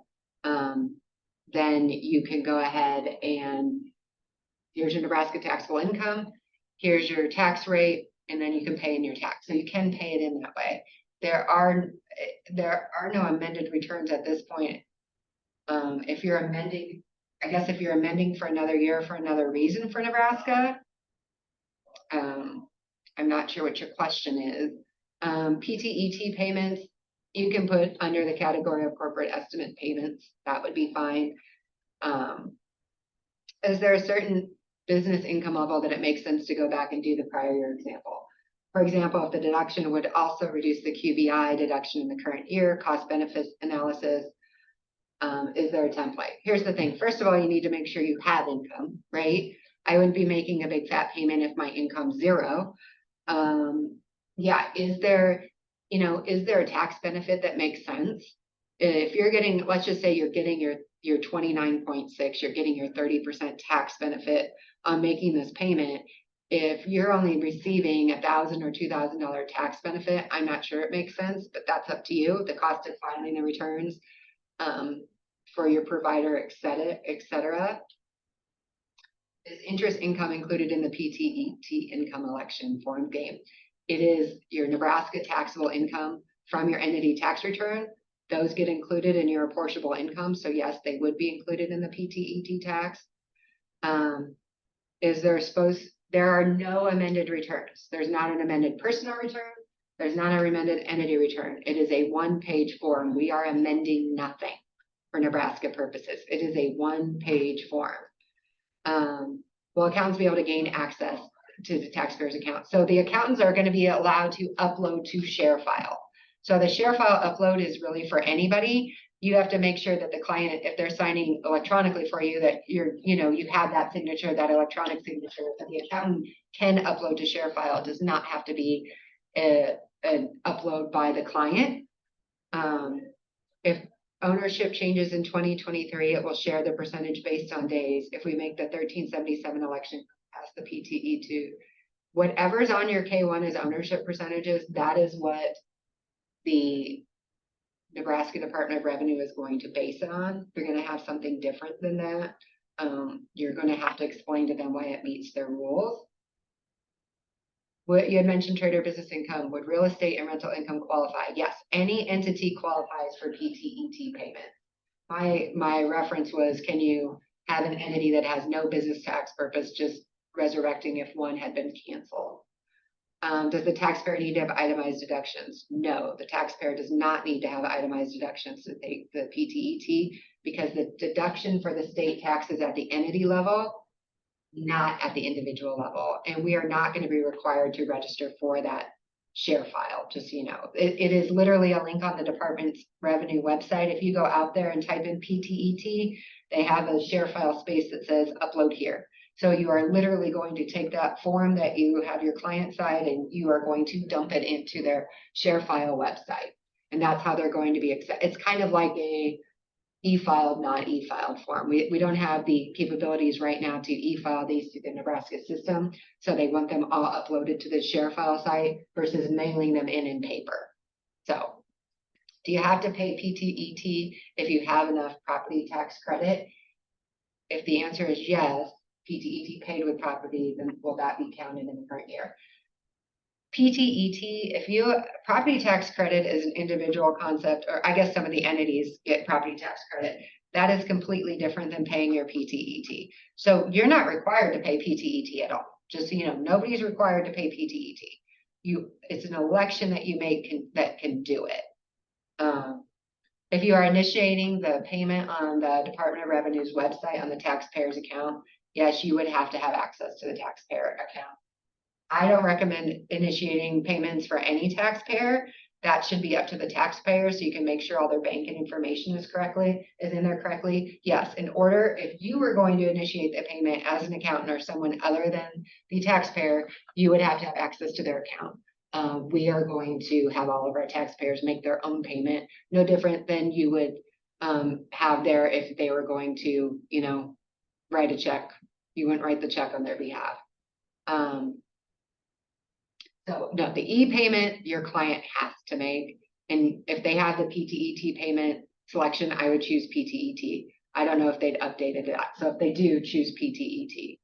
then you can go ahead and here's your Nebraska taxable income, here's your tax rate, and then you can pay in your tax. So you can pay it in that way. There are no amended returns at this point. If you're amending I guess if you're amending for another year for another reason for Nebraska, I'm not sure what your question is. PTET payments, you can put under the category of corporate estimate payments. That would be fine. Is there a certain business income level that it makes sense to go back and do the prior year example? For example, if the deduction would also reduce the QBI deduction in the current year, cost benefits analysis, is there a template? Here's the thing. First of all, you need to make sure you have income, right? I wouldn't be making a big fat payment if my income's zero. Yeah, is there a tax benefit that makes sense? If you're getting, let's just say you're getting your 29.6, you're getting your 30% tax benefit on making this payment. If you're only receiving $1,000 or $2,000 tax benefit, I'm not sure it makes sense, but that's up to you. The cost of filing the returns for your provider, et cetera. Is interest income included in the PTET income election form game? It is your Nebraska taxable income from your entity tax return. Those get included in your apportionable income. So yes, they would be included in the PTET tax. There are no amended returns. There's not an amended personal return. There's not an amended entity return. It is a one-page form. We are amending nothing for Nebraska purposes. It is a one-page form. Will accountants be able to gain access to the taxpayer's account? So the accountants are going to be allowed to upload to ShareFile. So the ShareFile upload is really for anybody. You have to make sure that the client, if they're signing electronically for you, that you have that signature, that electronic signature, that the accountant can upload to ShareFile. It does not have to be an upload by the client. If ownership changes in 2023, it will share the percentage based on days. If we make the 1377 election pass the PTE2, whatever's on your K1 as ownership percentages, that is what the Nebraska Department of Revenue is going to base it on. You're going to have something different than that. You're going to have to explain to them why it meets their rules. What you had mentioned, trader business income, would real estate and rental income qualify? Yes, any entity qualifies for PTET payment. My reference was, can you have an entity that has no business tax purpose, just resurrecting if one had been canceled? Does the taxpayer need to have itemized deductions? No, the taxpayer does not need to have itemized deductions to take the PTET, because the deduction for the state tax is at the entity level, not at the individual level. And we are not going to be required to register for that ShareFile, just so you know. It is literally a link on the Department's Revenue website. If you go out there and type in PTET, they have a ShareFile space that says upload here. So you are literally going to take that form that you have your client side and you are going to dump it into their ShareFile website. And that's how they're going to be accepted. It's kind of like a e-filed, not e-filed form. We don't have the capabilities right now to e-file these to the Nebraska system. So they want them all uploaded to the ShareFile site versus mailing them in paper. So do you have to pay PTET if you have enough property tax credit? If the answer is yes, PTET paid with property, then will that be counted in the current year? PTET, property tax credit is an individual concept, or I guess some of the entities get property tax credit. That is completely different than paying your PTET. So you're not required to pay PTET at all. Just so you know, nobody's required to pay PTET. It's an election that you make that can do it. If you are initiating the payment on the Department of Revenue's website on the taxpayer's account, yes, you would have to have access to the taxpayer account. I don't recommend initiating payments for any taxpayer. That should be up to the taxpayer, so you can make sure all their banking information is in there correctly. Yes, if you were going to initiate the payment as an accountant or someone other than the taxpayer, you would have to have access to their account. We are going to have all of our taxpayers make their own payment, no different than you would have there if they were going to, write a check. You wouldn't write the check on their behalf. So no, the e-payment your client has to make. And if they have the PTET payment selection, I would choose PTET. I don't know if they'd updated that. So if they do, choose PTET.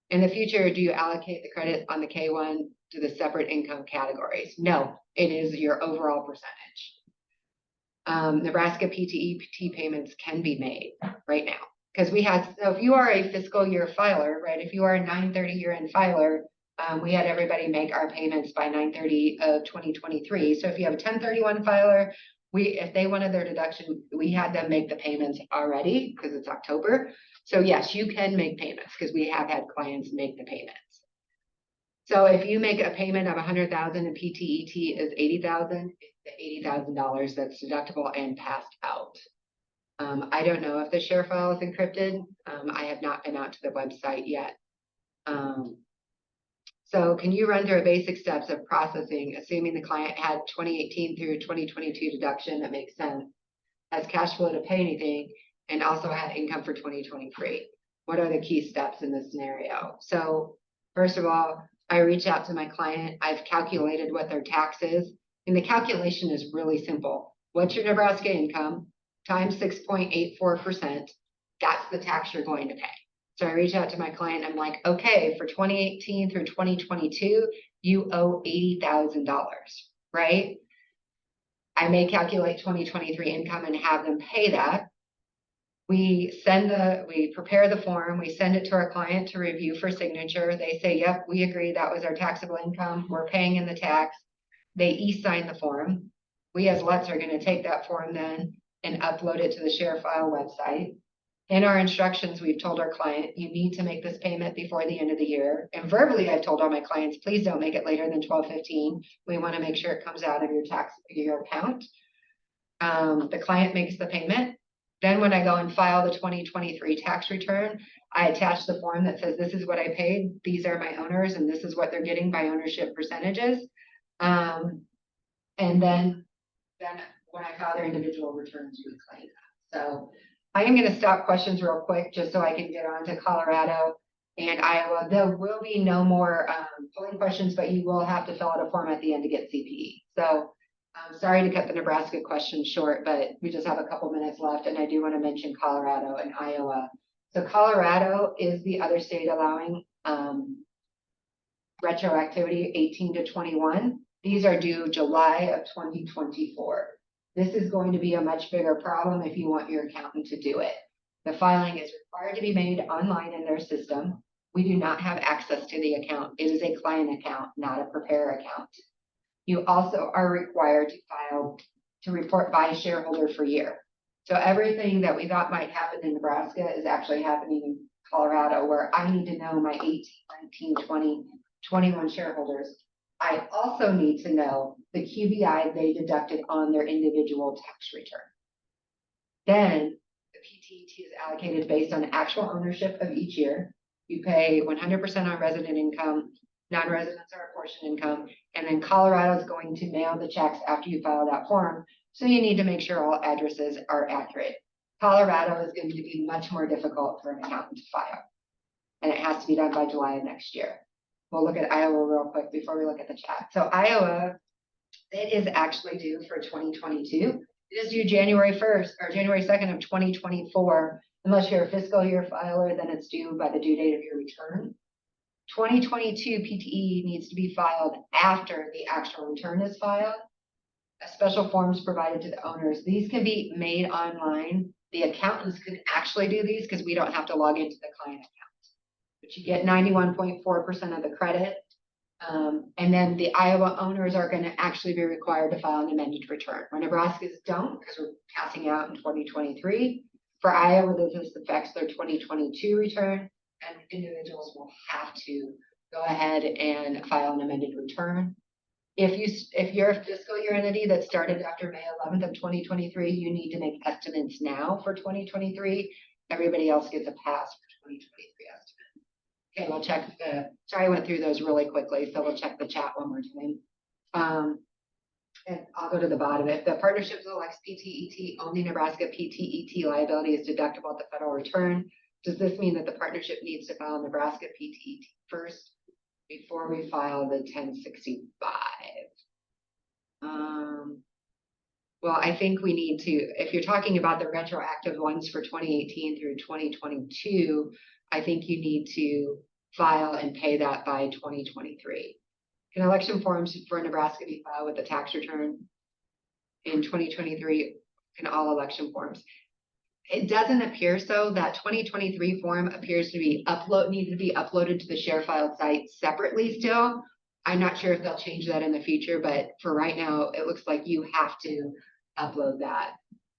In the future, do you allocate the credit on the K1 to the separate income categories? No, it is your overall percentage. Nebraska PTET payments can be made right now. because so if you are a fiscal year filer, right, if you are a 9/30 year-end filer, we had everybody make our payments by 9/30 of 2023. So if you have a 1031 filer, if they wanted their deduction, we had them make the payments already because it's October. So yes, you can make payments because we have had clients make the payments. So if you make a payment of 100,000 and PTET is 80,000, it's the $80,000 that's deductible and passed out. I don't know if the share file is encrypted. I have not been out to the website yet. So can you run through basic steps of processing, assuming the client had 2018 through 2022 deduction that makes sense, has cash flow to pay anything, and also had income for 2023? What are the key steps in this scenario? So first of all, I reach out to my client. I've calculated what their tax is, and the calculation is really simple. What's your Nebraska income times 6.84%? That's the tax you're going to pay. So I reach out to my client. I'm like, okay, for 2018 through 2022, you owe $80,000, right? I may calculate 2023 income and have them pay that. We prepare the form, we send it to our client to review for signature. They say, yep, we agree that was our taxable income. We're paying in the tax. They e-sign the form. We as LUTs are going to take that form then and upload it to the share file website. In our instructions, we've told our client, you need to make this payment before the end of the year. And verbally, I've told all my clients, please don't make it later than 12/15. We want to make sure it comes out of your account. The client makes the payment. Then when I go and file the 2023 tax return, I attach the form that says, this is what I paid. These are my owners, and this is what they're getting by ownership percentages. And then when I file their individual returns, we claim that. So I am going to stop questions real quick just so I can get on to Colorado and Iowa. There will be no more polling questions, but you will have to fill out a form at the end to get CPE. So I'm sorry to cut the Nebraska question short, but we just have a couple minutes left, and I do want to mention Colorado and Iowa. So Colorado is the other state allowing retroactivity 18 to 21. These are due July of 2024. This is going to be a much bigger problem if you want your accountant to do it. The filing is required to be made online in their system. We do not have access to the account. It is a client account, not a preparer account. You also are required to report by shareholder for year. So everything that we thought might happen in Nebraska is actually happening in Colorado, where I need to know my 18, 19, 20, 21 shareholders. I also need to know the QBI they deducted on their individual tax return. Then the PTET is allocated based on actual ownership of each year. You pay 100% on resident income, non-residents are a portion income, and then Colorado is going to mail the checks after you file that form. So you need to make sure all addresses are accurate. Colorado is going to be much more difficult for an accountant to file, and it has to be done by July of next year. We'll look at Iowa real quick before we look at the chat. So Iowa, it is actually due for 2022. It is due January 1st or January 2nd of 2024. Unless you're a fiscal year filer, then it's due by the due date of your return. 2022 PTE needs to be filed after the actual return is filed. A special form is provided to the owners. These can be made online. The accountants can actually do these because we don't have to log into the client account. But you get 91.4% of the credit. And then the Iowa owners are going to actually be required to file an amended return. Where Nebraska's don't, because we're passing out in 2023. For Iowa, this affects their 2022 return, and individuals will have to go ahead and file an amended return. If you're a fiscal year entity that started after May 11th of 2023, you need to make estimates now for 2023. Everybody else gets a pass for 2023 estimate. Okay, we'll check sorry, I went through those really quickly, so we'll check the chat one more time. And I'll go to the bottom. If the partnership selects PTET, only Nebraska PTET liability is deductible at the federal return. Does this mean that the partnership needs to file Nebraska PTET first before we file the 1065? Well, I think we need to, if you're talking about the retroactive ones for 2018 through 2022, I think you need to file and pay that by 2023. Can election forms for Nebraska be filed with the tax return in 2023? Can all election forms? It doesn't appear so. That 2023 form appears to be needs to be uploaded to the share file site separately still. I'm not sure if they'll change that in the future, but for right now, it looks like you have to upload that.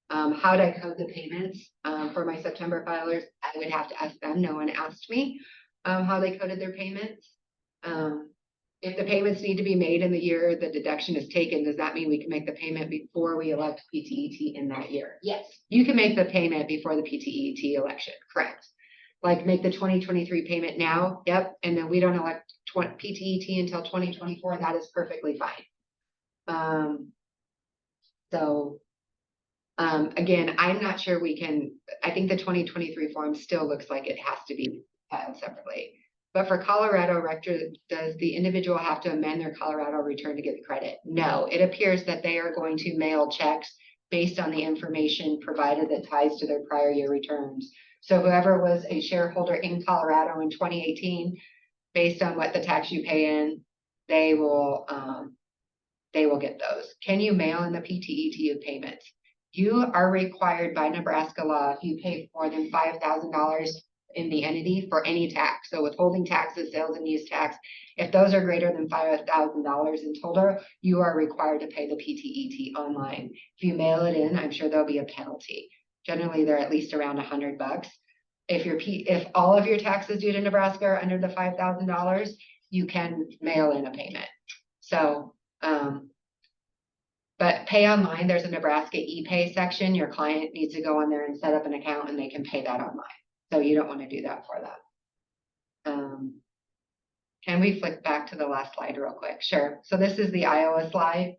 How would I code the payments for my September filers? I would have to ask them. No one asked me how they coded their payments. If the payments need to be made in the year the deduction is taken, does that mean we can make the payment before we elect PTET in that year? Yes. You can make the payment before the PTET election, correct? Like make the 2023 payment now, yep, and then we don't elect PTET until 2024, that is perfectly fine. Again, I'm not sure we can, I think the 2023 form still looks like it has to be filed separately. But for Colorado Rector, does the individual have to amend their Colorado return to get the credit? No, it appears that they are going to mail checks based on the information provided that ties to their prior year returns. So whoever was a shareholder in Colorado in 2018, based on what the tax you pay in, they will get those. Can you mail in the PTET payments? You are required by Nebraska law, if you pay more than $5,000 in the entity for any tax. So withholding taxes, sales and use tax, if those are greater than $5,000 in total, you are required to pay the PTET online. If you mail it in, I'm sure there'll be a penalty. Generally, they're at least around $100. If all of your taxes due to Nebraska are under the $5,000, you can mail in a payment. So, but pay online, there's a Nebraska e-pay section. Your client needs to go on there and set up an account and they can pay that online. So you don't want to do that for them. Can we flick back to the last slide real quick? Sure. So this is the Iowa slide.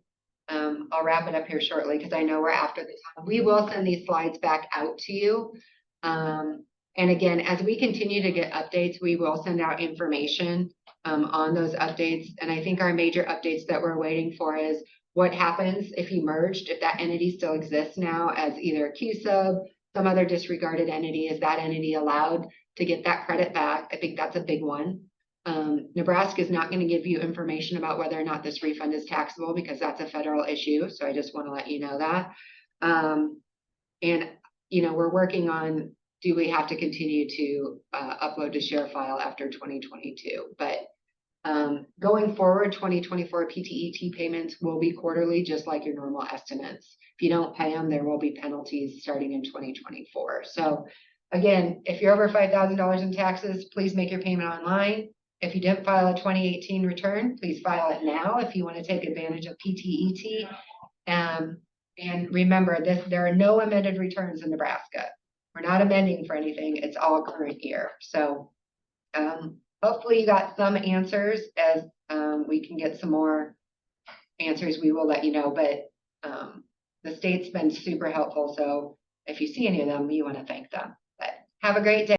I'll wrap it up here shortly because I know we're after the time. We will send these slides back out to you. And again, as we continue to get updates, we will send out information on those updates. And I think our major updates that we're waiting for is what happens if you merged, if that entity still exists now as either a Q-sub, some other disregarded entity, is that entity allowed to get that credit back? I think that's a big one. Nebraska is not going to give you information about whether or not this refund is taxable because that's a federal issue. So I just want to let you know that. And, you know, we're working on, do we have to continue to upload to share file after 2022? But going forward, 2024 PTET payments will be quarterly, just like your normal estimates. If you don't pay them, there will be penalties starting in 2024. So again, if you're over $5,000 in taxes, please make your payment online. If you didn't file a 2018 return, please file it now if you want to take advantage of PTET. And remember, there are no amended returns in Nebraska. We're not amending for anything. It's all current year. So hopefully you got some answers. As we can get some more answers, we will let you know. But the state's been super helpful. So if you see any of them, you want to thank them. But have a great day.